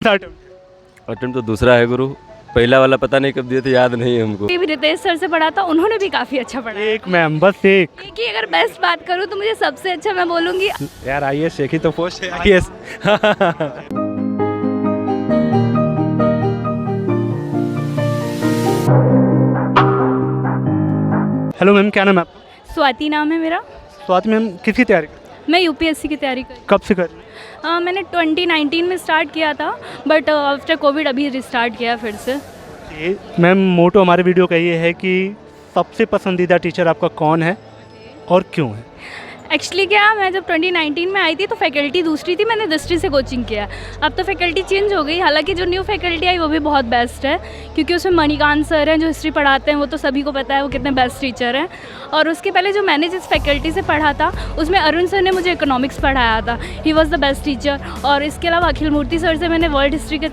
Attempt तो दूसरा है गुरु, पहला वाला पता नहीं कब दिए थे, याद नहीं है हमको। भी रितेश सर से पढ़ा था, उन्होंने भी काफ़ी अच्छा पढ़ा। एक मैम, बस एक कि अगर बेस्ट बात करूँ तो मुझे सबसे अच्छा मैं बोलूँगी यार आईएएस एक ही तो पोस्ट है आईएएस। हेलो मैम, क्या नाम है आपका? स्वाति नाम है मेरा। स्वाति मैम, किसकी तैयारी कर रही हैं? मैं यूपीएससी की तैयारी कर कब से कर रही हैं? मैंने 2019 में स्टार्ट किया था, बट आफ्टर कोविड अभी रिस्टार्ट किया फिर से। ये मैम, मोटो हमारे वीडियो का ये है कि सबसे पसंदीदा टीचर आपका कौन है और क्यों है? एक्चुअली क्या, मैं जब 2019 में आई थी तो फैकल्टी दूसरी थी, मैंने दृष्टि से कोचिंग किया। अब तो फैकल्टी चेंज हो गई, हालांकि जो न्यू फैकल्टी आई वो भी बहुत बेस्ट है, क्योंकि उसमें मणिकांत सर हैं जो हिस्ट्री पढ़ाते हैं, वो तो सभी को पता है वो कितने बेस्ट टीचर हैं। और उसके पहले जो मैंने जिस फैकल्टी से पढ़ा था उसमें अरुण सर ने मुझे इकोनॉमिक्स पढ़ाया था, he was the best teacher. और इसके अलावा अखिल मूर्ति सर से मैंने वर्ल्ड हिस्ट्री के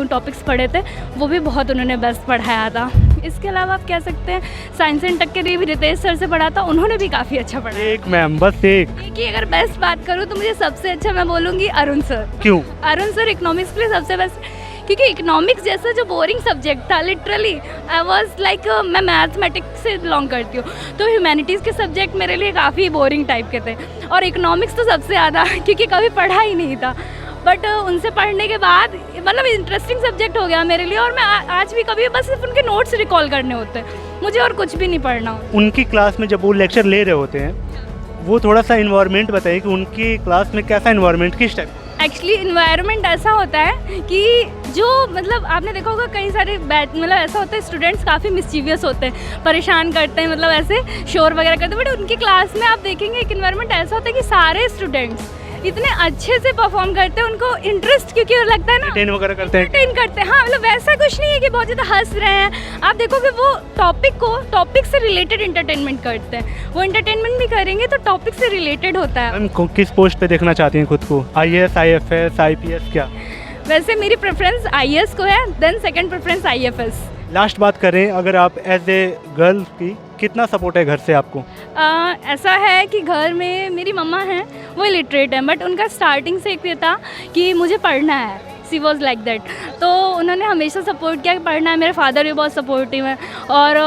टॉपिक्स पढ़े थे, वो भी बहुत उन्होंने बेस्ट पढ़ाया था। इसके अलावा आप कह सकते हैं साइंस एंड टेक के लिए भी रितेश सर से पढ़ा था, उन्होंने भी काफ़ी अच्छा पढ़ाया। एक मैम, बस एक। कि अगर बेस्ट बात करूँ तो मुझे सबसे अच्छा मैं बोलूँगी अरुण सर। क्यों? अरुण सर इकोनॉमिक्स के लिए सबसे बेस्ट, क्योंकि इकोनॉमिक्स जैसा जो बोरिंग सब्जेक्ट था, लिटरली आई वाज लाइक, मैं मैथमेटिक्स से बिलोंग करती हूँ, तो ह्यूमैनिटीज़ के सब्जेक्ट मेरे लिए काफ़ी बोरिंग टाइप के थे, और इकोनॉमिक्स तो सबसे ज़्यादा, क्योंकि कभी पढ़ा ही नहीं था। बट उनसे पढ़ने के बाद मतलब इंटरेस्टिंग सब्जेक्ट हो गया मेरे लिए, और मैं आज भी कभी बस सिर्फ उनके नोट्स रिकॉल करने होते हैं, मुझे और कुछ भी नहीं पढ़ना होता। उनकी क्लास में जब वो लेक्चर ले रहे होते हैं, वो थोड़ा सा इन्वायरमेंट बताइए कि उनकी क्लास में कैसा इन्वायरमेंट, किस टाइप? एक्चुअली इन्वायरमेंट ऐसा होता है कि जो मतलब आपने देखा होगा कई सारे मतलब ऐसा होता है, स्टूडेंट्स काफ़ी मिस्चीवियस होते हैं, परेशान करते हैं, मतलब ऐसे शोर वगैरह करते हैं, बट उनकी क्लास में आप देखेंगे एक इन्वायरमेंट ऐसा होता है कि सारे स्टूडेंट्स इतने अच्छे से परफॉर्म करते हैं, उनको इंटरेस्ट क्योंकि लगता है ना, एंटरटेन वगैरह करते हैं। एंटरटेन करते हैं, हाँ, मतलब वैसा कुछ नहीं है कि बहुत ज़्यादा हंस रहे हैं। आप देखोगे वो टॉपिक से रिलेटेड एंटरटेनमेंट करते हैं, वो एंटरटेनमेंट भी करेंगे तो टॉपिक से रिलेटेड होता है। मैम, किस पोस्ट पे देखना चाहती हैं खुद को? आईएएस, आईएफएस, आईपीएस, क्या? वैसे मेरी प्रेफरेंस आईएएस को है, then second preference IFS. Last बात करें, अगर आप एज ए गर्ल की कितना सपोर्ट है घर से आपको? ऐसा है कि घर में मेरी मम्मा हैं, वो इलिटरेट हैं, बट उनका स्टार्टिंग से एक ये था कि मुझे पढ़ना है, सी वॉज लाइक दैट, तो उन्होंने हमेशा सपोर्ट किया कि पढ़ना है। मेरे फादर भी बहुत सपोर्टिव हैं, और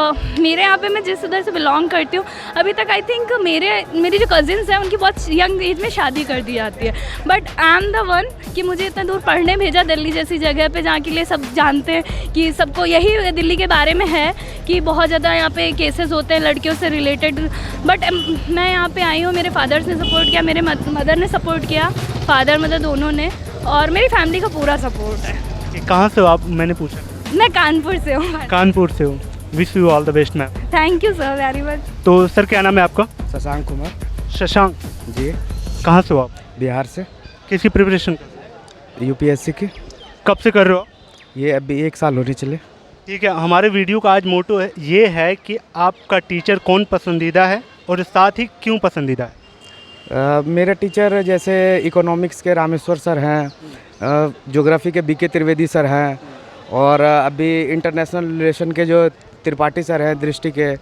मेरे यहाँ पे मैं जिस उधर से बिलोंग करती हूँ, अभी तक आई थिंक मेरी जो कज़िन्स हैं उनकी बहुत यंग एज में शादी कर दी जाती है, but I am the one कि मुझे इतना दूर पढ़ने भेजा, दिल्ली जैसी जगह पे जहाँ के लिए सब जानते हैं कि सबको यही दिल्ली के बारे में है कि बहुत ज़्यादा यहाँ पे केसेस होते हैं लड़कियों से रिलेटेड, बट मैं यहाँ पे आई हूँ, मेरे फादर्स ने सपोर्ट किया, मेरे मदर ने सपोर्ट किया, फादर मदर दोनों ने, और मेरी फैमिली का पूरा सपोर्ट है। कहाँ से हो आप? मैंने पूछा। मैं कानपुर से हूँ। कानपुर से हो। Wish you all the best ma'am. Thank you sir very much. तो सर, क्या नाम है आपका? शशांक कुमार। शशांक जी। कहाँ से हो आप? बिहार से। किसकी प्रिपरेशन कर रहे यूपीएससी की। कब से कर रहे हो आप? ये अभी 1 साल होने चले। ठीक है, हमारे वीडियो का आज मोटो है ये है कि आपका टीचर कौन पसंदीदा है और साथ ही क्यों पसंदीदा है? मेरे टीचर जैसे इकोनॉमिक्स के रामेश्वर सर हैं, ज्योग्राफी के बीके त्रिवेदी सर हैं, और अभी इंटरनेशनल रिलेशन के जो त्रिपाठी सर हैं दृष्टि के,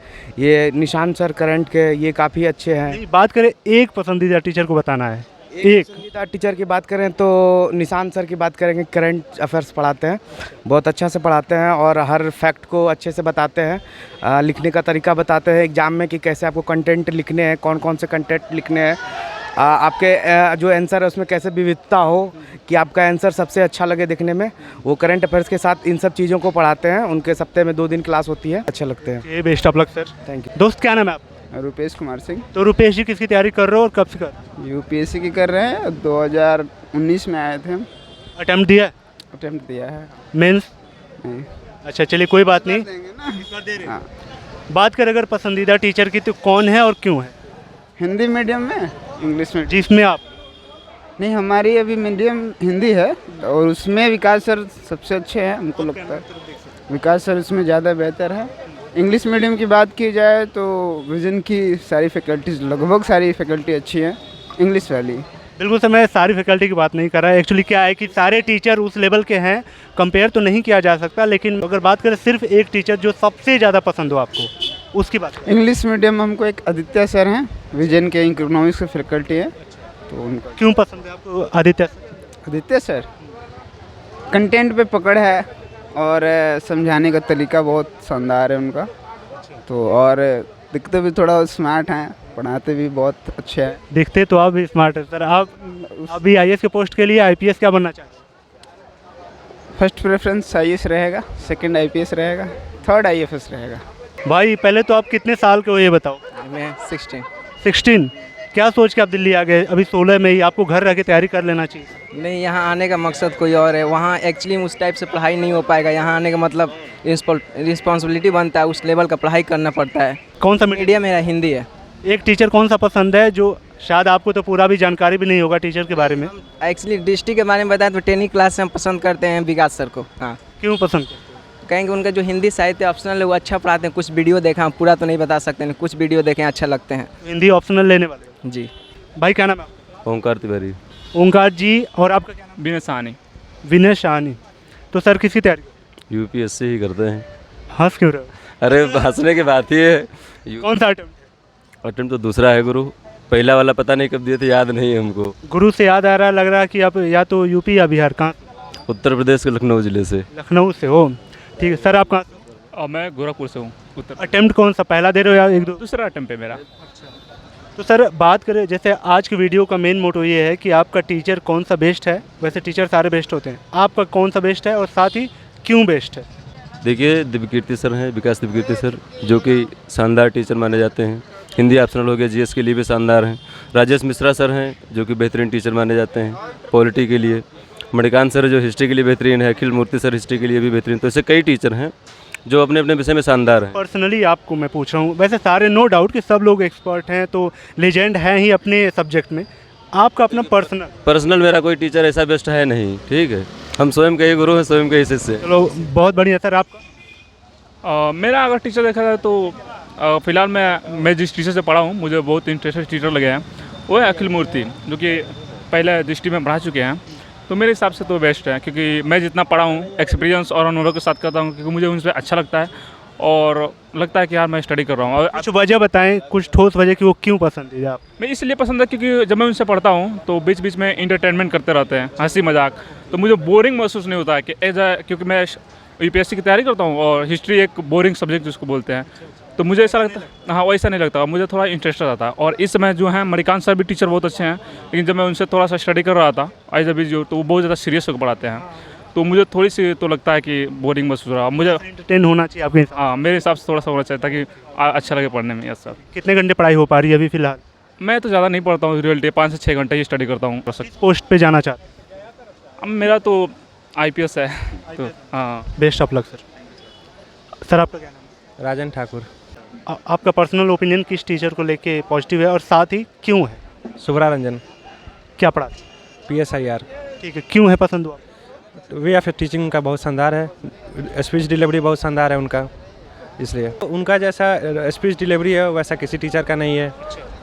ये निशान सर करंट के, ये काफ़ी अच्छे हैं। बात करें एक पसंदीदा टीचर को बताना है, एक पसंदीदा टीचर की बात करें तो निशान सर की बात करेंगे, करंट अफेयर्स पढ़ाते हैं, बहुत अच्छा से पढ़ाते हैं, और हर फैक्ट को अच्छे से बताते हैं, लिखने का तरीका बताते हैं एग्जाम में कि कैसे आपको कंटेंट लिखने हैं, कौन कौन से कंटेंट लिखने हैं, आपके जो आंसर है उसमें कैसे विविधता हो कि आपका आंसर सबसे अच्छा लगे देखने में, वो करंट अफेयर्स के साथ इन सब चीज़ों को पढ़ाते हैं। उनके सप्ताह में 2 दिन क्लास होती है, अच्छे लगते हैं। ये best of luck sir. Thank you. दोस्त, क्या नाम है आप? रुपेश कुमार सिंह। तो रुपेश जी, किसकी तैयारी कर रहे हो और कब से कर रहे हो? यूपीएससी की कर रहे हैं, 2019 में आए थे हम। अटेम्प्ट दिया है? अटेम्प्ट दिया है। मेंस? नहीं। अच्छा, चलिए कोई बात नहीं। हाँ। बात करें अगर पसंदीदा टीचर की तो कौन है और क्यों है? हिंदी मीडियम में, इंग्लिश में? जिसमें आप? नहीं, हमारी अभी मीडियम हिंदी है, और उसमें विकास सर सबसे अच्छे हैं हमको लगता है। विकास सर उसमें ज़्यादा बेहतर है। इंग्लिश मीडियम की बात की जाए तो विजन की सारी फैकल्टीज, लगभग सारी फैकल्टी अच्छी हैं, इंग्लिश वाली। बिल्कुल सर, मैं सारी फैकल्टी की बात नहीं कर रहा। एक्चुअली क्या है कि सारे टीचर उस लेवल के हैं, कंपेयर तो नहीं किया जा सकता, लेकिन अगर बात करें सिर्फ एक टीचर जो सबसे ज़्यादा पसंद हो आपको, उसकी बात। इंग्लिश मीडियम हमको एक आदित्य सर हैं, विजन के इकोनॉमिक्स की फैकल्टी है, तो उनका। क्यों पसंद है आपको आदित्य? आदित्य सर कंटेंट पे पकड़ है और समझाने का तरीका बहुत शानदार है उनका। तो और दिखते भी थोड़ा स्मार्ट हैं, पढ़ाते भी बहुत अच्छे हैं। दिखते तो आप भी स्मार्ट है सर। आप अभी आईएएस के पोस्ट के लिए आईपीएस क्या बनना चाहते हैं? फर्स्ट प्रेफरेंस आईएएस रहेगा, सेकंड आईपीएस रहेगा, थर्ड आईएफएस रहेगा। भाई पहले तो आप कितने साल के हो ये बताओ? मैं 16। 16। क्या सोच के आप दिल्ली आ गए? अभी 16 में ही आपको घर रह के तैयारी कर लेना चाहिए। नहीं, यहाँ आने का मकसद कोई और है। वहाँ एक्चुअली उस टाइप से पढ़ाई नहीं हो पाएगा। यहाँ आने का मतलब रिस्पॉन्सिबिलिटी बनता है, उस लेवल का पढ़ाई करना पड़ता है। कौन सा मीडियम? मीडियम मेरा हिंदी है। एक टीचर कौन सा पसंद है जो शायद आपको तो पूरा भी जानकारी भी नहीं होगा टीचर के बारे में? एक्चुअली डिस्ट्रिक्ट के बारे में बताएं तो 10वीं क्लास से हम पसंद करते हैं विकास सर को। हाँ, क्यों पसंद करते हैं? कहेंगे उनका जो हिंदी साहित्य ऑप्शनल है वो अच्छा पढ़ाते हैं। कुछ वीडियो देखा, हम पूरा तो नहीं बता सकते हैं, कुछ वीडियो देखें अच्छा लगते हैं। हिंदी ऑप्शनल लेने वाले हो? जी। भाई क्या नाम है आपका? ओंकार तिवारी। ओंकार जी। और आपका क्या नाम? विनय साहनी। विनय शाहनी। तो सर किसकी तैयारी? यूपीएससी ही करते हैं। हंस क्यों रहे हो? अरे हंसने की बात ही है। कौन सा अटेम्प्ट? अटेम्प्ट तो दूसरा है गुरु, पहला वाला पता नहीं कब दिए थे, याद नहीं है हमको। गुरु से याद आ रहा है, लग रहा है कि आप या तो यूपी या बिहार। कहाँ? उत्तर प्रदेश के लखनऊ ज़िले से। लखनऊ से हो? ठीक है सर। आप कहाँ से? और मैं गोरखपुर से हूँ, उत्तर। अटेम्प्ट कौन सा, पहला दे रहे हो या एक दो? दूसरा अटेम्प्ट है मेरा। तो सर बात करें, जैसे आज की वीडियो का मेन मोटो ये है कि आपका टीचर कौन सा बेस्ट है। वैसे टीचर सारे बेस्ट होते हैं, आपका कौन सा बेस्ट है और साथ ही क्यों बेस्ट है? देखिए, दिव्यकीर्ति सर हैं, विकास दिव्यकीर्ति सर, जो कि शानदार टीचर माने जाते हैं। हिंदी ऑप्शनल हो गया, जीएस के लिए भी शानदार हैं। राजेश मिश्रा सर हैं, जो कि बेहतरीन टीचर माने जाते हैं पॉलिटी के लिए। मणिकांत सर जो हिस्ट्री के लिए बेहतरीन है। अखिल मूर्ति सर हिस्ट्री के लिए भी बेहतरीन। तो ऐसे कई टीचर हैं जो अपने अपने विषय में शानदार हैं। पर्सनली आपको मैं पूछ रहा हूँ, वैसे सारे नो डाउट कि सब लोग एक्सपर्ट हैं, तो लेजेंड हैं ही अपने सब्जेक्ट में। आपका अपना पर्सनल मेरा कोई टीचर ऐसा बेस्ट है नहीं, ठीक है। हम स्वयं के ही गुरु हैं, स्वयं के ही शिष्य। चलो बहुत बढ़िया। सर आपका? मेरा अगर टीचर देखा जाए तो फ़िलहाल मैं जिस टीचर से पढ़ा हूँ, मुझे बहुत इंटरेस्टेड टीचर लगे हैं, वो है अखिल मूर्ति, जो कि पहले डिस्ट्रिक्ट में पढ़ा चुके हैं। तो मेरे हिसाब से तो बेस्ट है, क्योंकि मैं जितना पढ़ा हूँ एक्सपीरियंस और अनुभव के साथ करता हूँ, क्योंकि मुझे उनसे अच्छा लगता है और लगता है कि यार मैं स्टडी कर रहा हूँ। और कुछ वजह बताएं, कुछ ठोस वजह कि वो क्यों पसंद है आप? मैं इसलिए पसंद है क्योंकि जब मैं उनसे पढ़ता हूँ तो बीच बीच में इंटरटेनमेंट करते रहते हैं, हंसी मजाक। तो मुझे बोरिंग महसूस नहीं होता है कि क्योंकि मैं यूपीएससी की तैयारी करता हूँ और हिस्ट्री एक बोरिंग सब्जेक्ट जिसको बोलते हैं, तो मुझे ऐसा लगता है, हाँ वैसा नहीं लगता, मुझे थोड़ा इंटरेस्ट आता है। और इस समय जो है मणिकांत सर भी टीचर बहुत अच्छे हैं, लेकिन जब मैं उनसे थोड़ा सा स्टडी कर रहा था एज अ जो, तो वो बहुत ज़्यादा सीरियस होकर पढ़ाते हैं। तो मुझे थोड़ी सी तो लगता है कि बोरिंग महसूस हो रहा है मुझे। एंटरटेन होना चाहिए आपके हिसाब? हाँ, मेरे हिसाब से थोड़ा सा होना चाहिए ताकि अच्छा लगे पढ़ने में। Yes sir. कितने घंटे पढ़ाई हो पा रही है अभी फिलहाल? मैं तो ज़्यादा नहीं पढ़ता हूँ, रियलिटी 5 से 6 घंटे ही स्टडी करता हूँ। पोस्ट पे जाना चाहते हैं? अब मेरा तो आईपीएस है, तो हाँ। Best of luck sir. Sir आपका क्या नाम है? राजन ठाकुर। आपका पर्सनल ओपिनियन किस टीचर को लेके पॉजिटिव है और साथ ही क्यों है? शुभ्रा रंजन, क्या पढ़ा? PSIR। ठीक है, क्यों है पसंद हुआ? वे ऑफ टिचिंग का बहुत शानदार है, स्पीच डिलीवरी बहुत शानदार है उनका, इसलिए तो उनका जैसा स्पीच डिलीवरी है वैसा किसी टीचर का नहीं है।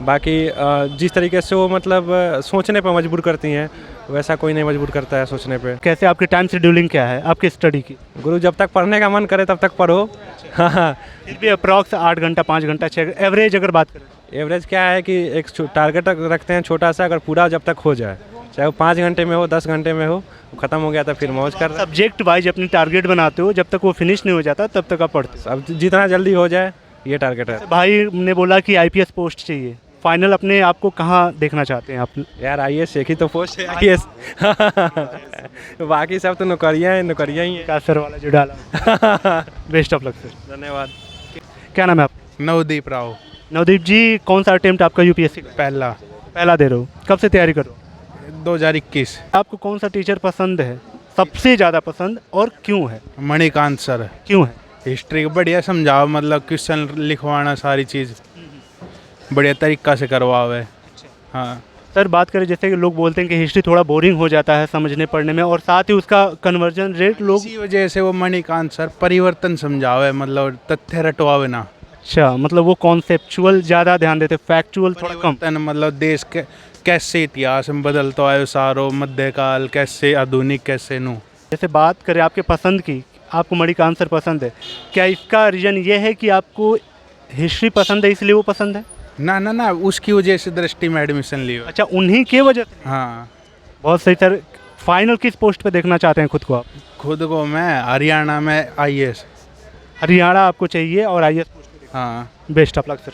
बाकी जिस तरीके से वो मतलब सोचने पर मजबूर करती हैं, वैसा कोई नहीं मजबूर करता है सोचने पे। कैसे आपकी टाइम शेड्यूलिंग क्या है आपकी स्टडी की? गुरु जब तक पढ़ने का मन करे तब तक पढ़ो। हाँ, फिर भी अप्रॉक्स 8 घंटा 5 घंटा 6, एवरेज अगर बात करें? एवरेज क्या है कि एक टारगेट रखते हैं छोटा सा, अगर पूरा जब तक हो जाए, चाहे वो 5 घंटे में हो 10 घंटे में हो, ख़त्म हो गया तो फिर मौज कर रहे। सब्जेक्ट वाइज अपनी टारगेट बनाते हो, जब तक वो फिनिश नहीं हो जाता तब तक आप पढ़ते हो? अब जितना जल्दी हो जाए ये टारगेट है। भाई ने बोला कि आईपीएस पोस्ट चाहिए, फाइनल अपने आप को कहाँ देखना चाहते हैं आप? यार IAS एक ही तो पोस्ट है, IAS। बाकी सब तो नौकरियाँ ही हैं। का सर वाला जो डाला। Best of luck sir. धन्यवाद। क्या नाम है आप? नवदीप राव। नवदीप जी, कौन सा अटेम्प्ट आपका यूपीएससी का? पहला दे रहे हो? कब से तैयारी कर रहे हो? 2021। आपको कौन सा टीचर पसंद है, सबसे ज़्यादा पसंद, और क्यों है? मणिकांत सर। क्यों है? हिस्ट्री बढ़िया समझाओ, मतलब क्वेश्चन लिखवाना, सारी चीज़ बढ़िया तरीका से करवावे। हाँ सर बात करें, जैसे कि लोग बोलते हैं कि हिस्ट्री थोड़ा बोरिंग हो जाता है समझने पढ़ने में, और साथ ही उसका कन्वर्जन रेट लोग। इसी वजह से वो मणिकांत सर परिवर्तन समझावे, मतलब तथ्य रटवावे ना। अच्छा, मतलब वो कॉन्सेप्चुअल ज़्यादा ध्यान देते, फैक्चुअल थोड़ा कम। परिवर्तन मतलब देश के कैसे इतिहास में बदलता है सारो, मध्यकाल कैसे, आधुनिक कैसे नू। जैसे बात करें आपके पसंद की, आपको मणिकांत सर पसंद है, क्या इसका रीज़न ये है कि आपको हिस्ट्री पसंद है इसलिए वो पसंद है? ना, उसकी वजह से दृष्टि में एडमिशन लिया। अच्छा, उन्हीं के वजह से? हाँ, बहुत सही सर। फाइनल किस पोस्ट पे देखना चाहते हैं खुद को आप? खुद को मैं हरियाणा में IAS। हरियाणा आपको चाहिए और IAS पोस्ट पे हाँ। Best of luck sir.